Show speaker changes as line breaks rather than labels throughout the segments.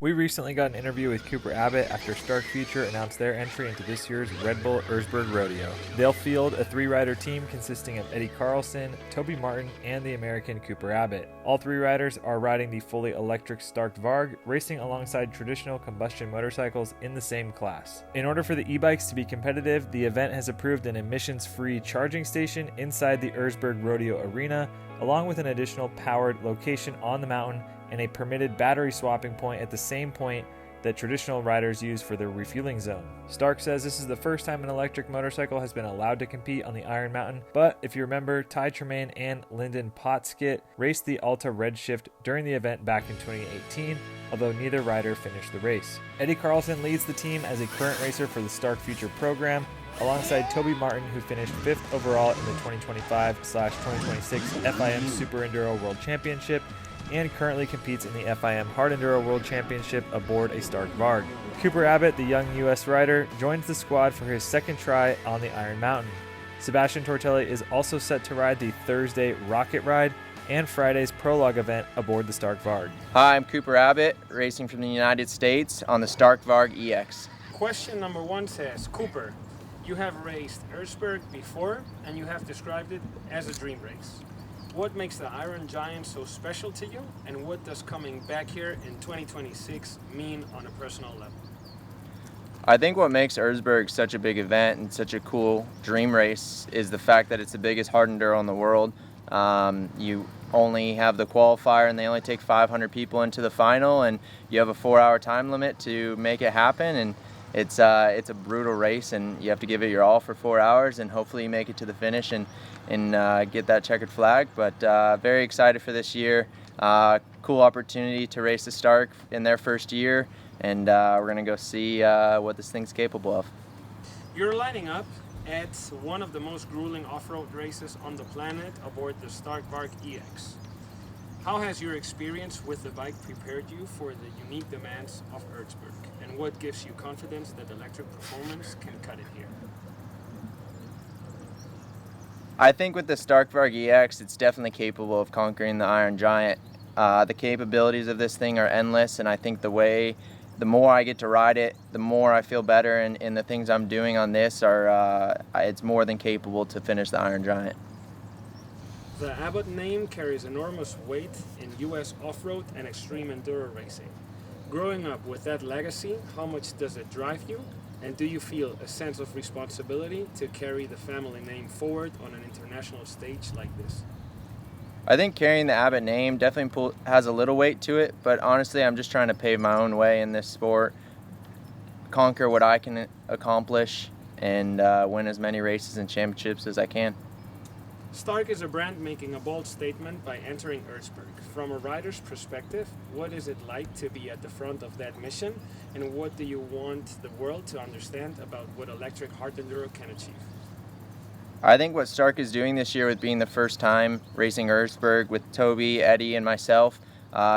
We recently got an interview with Cooper Abbott after Stark Future announced their entry into this year's Red Bull Erzbergrodeo. They'll field a 3-rider team consisting of Eddie Carlson, Toby Martin, and the American Cooper Abbott. All 3 riders are riding the fully electric Stark Varg, racing alongside traditional combustion motorcycles in the same class. In order for the e-bikes to be competitive, the event has approved an emissions-free charging station inside the Erzbergrodeo arena, along with an additional powered location on the mountain and a permitted battery swapping point at the same point that traditional riders use for their refueling zone. Stark says this is the first time an electric motorcycle has been allowed to compete on the Iron Mountain, but if you remember, Ty Tremaine and Lyndon Potskett raced the Alta Redshift during the event back in 2018, although neither rider finished the race. Eddie Carlson leads the team as a current racer for the Stark Future program, alongside Toby Martin, who finished 5th overall in the 2025/2026 FIM Super Enduro World Championship and currently competes in the FIM Hard Enduro World Championship aboard a Stark Varg. Cooper Abbott, the young U.S. rider, joins the squad for his second try on the Iron Mountain. Sebastian Tortelli is also set to ride the Thursday Rocket Ride and Friday's Prologue event aboard the Stark Varg.
Hi, I'm Cooper Abbott, racing from the United States on the Stark Varg EX.
Question number 1 says, Cooper, you have raced Erzberg before and you have described it as a dream race. What makes the Iron Giant so special to you, and what does coming back here in 2026 mean on a personal level?
I think what makes Erzberg such a big event and such a cool dream race is the fact that it's the biggest hard enduro in the world. You only have the qualifier and they only take 500 people into the final, and you have a 4-hour time limit to make it happen, and it's a brutal race and you have to give it your all for 4 hours, and hopefully you make it to the finish and get that checkered flag. But very excited for this year. Cool opportunity to race the Stark in their first year, and we're going to go see what this thing's capable of.
You're lining up at one of the most grueling off-road races on the planet aboard the Stark Varg EX. How has your experience with the bike prepared you for the unique demands of Erzberg, and what gives you confidence that electric performance can cut it here?
I think with the Stark Varg EX, it's definitely capable of conquering the Iron Giant. The capabilities of this thing are endless, and I think the more I get to ride it, the more I feel better, and the things I'm doing on this it's more than capable to finish the Iron Giant.
The Abbott name carries enormous weight in U.S. off-road and extreme enduro racing. Growing up with that legacy, how much does it drive you? And do you feel a sense of responsibility to carry the family name forward on an international stage like this?
I think carrying the Abbott name definitely has a little weight to it, but honestly, I'm just trying to pave my own way in this sport, conquer what I can accomplish, and win as many races and championships as I can.
Stark is a brand making a bold statement by entering Erzberg. From a rider's perspective, what is it like to be at the front of that mission, and what do you want the world to understand about what electric hard enduro can achieve?
I think what Stark is doing this year with being the first time racing Erzberg with Toby, Eddie, and myself,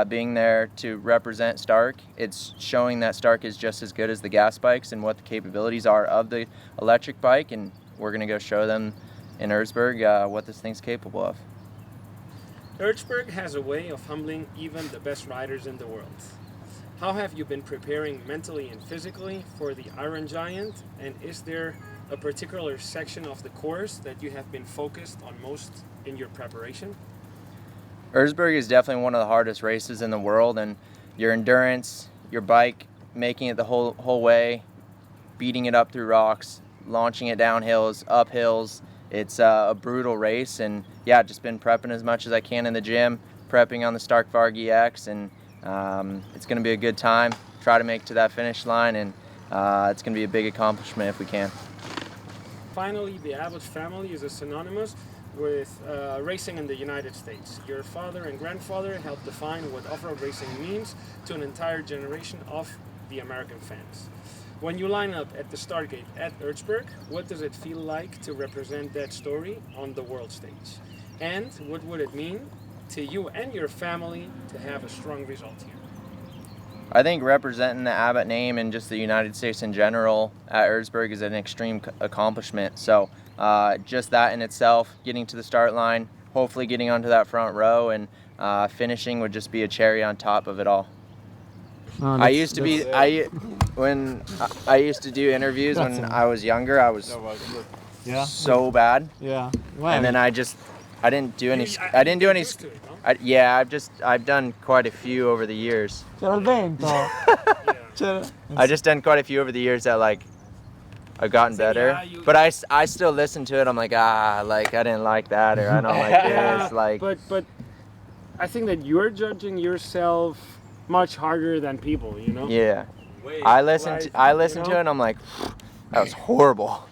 being there to represent Stark, it's showing that Stark is just as good as the gas bikes and what the capabilities are of the electric bike, and we're going to go show them in Erzberg what this thing's capable of.
Erzberg has a way of humbling even the best riders in the world. How have you been preparing mentally and physically for the Iron Giant, and is there a particular section of the course that you have been focused on most in your preparation?
Erzberg is definitely one of the hardest races in the world, and your endurance, your bike, making it the whole way, beating it up through rocks, launching it down hills, up hills. It's a brutal race, and yeah, just been prepping as much as I can in the gym, prepping on the Stark Varg EX, and it's going to be a good time. Try to make it to that finish line, and it's going to be a big accomplishment if we can.
Finally, the Abbott family is synonymous with racing in the United States. Your father and grandfather helped define what off-road racing means to an entire generation of the American fans. When you line up at the start gate at Erzberg, what does it feel like to represent that story on the world stage? And what would it mean to you and your family to have a strong result here?
I think representing the Abbott name and just the United States in general at Erzberg is an extreme accomplishment. So just that in itself, getting to the start line, hopefully getting onto that front row, and finishing would just be a cherry on top of it all.
Oh,
I used to be when I used to do interviews when I was younger. I was
Yeah.
so bad,
Yeah.
and then I didn't do any. I didn't do any.
Used to it, no?
Yeah, I've done quite a few over the years.
C'era il vento.
Yeah.
C'era...
I just done quite a few over the years that like I've gotten
So, yeah,
better,
you-
but I still listen to it. I'm like like I didn't like that or I don't like this. Like
but I think that you're judging yourself much harder than people, you know?
yeah,
Way,
I listen
like,
to
you
it
know?
and I'm like that was horrible.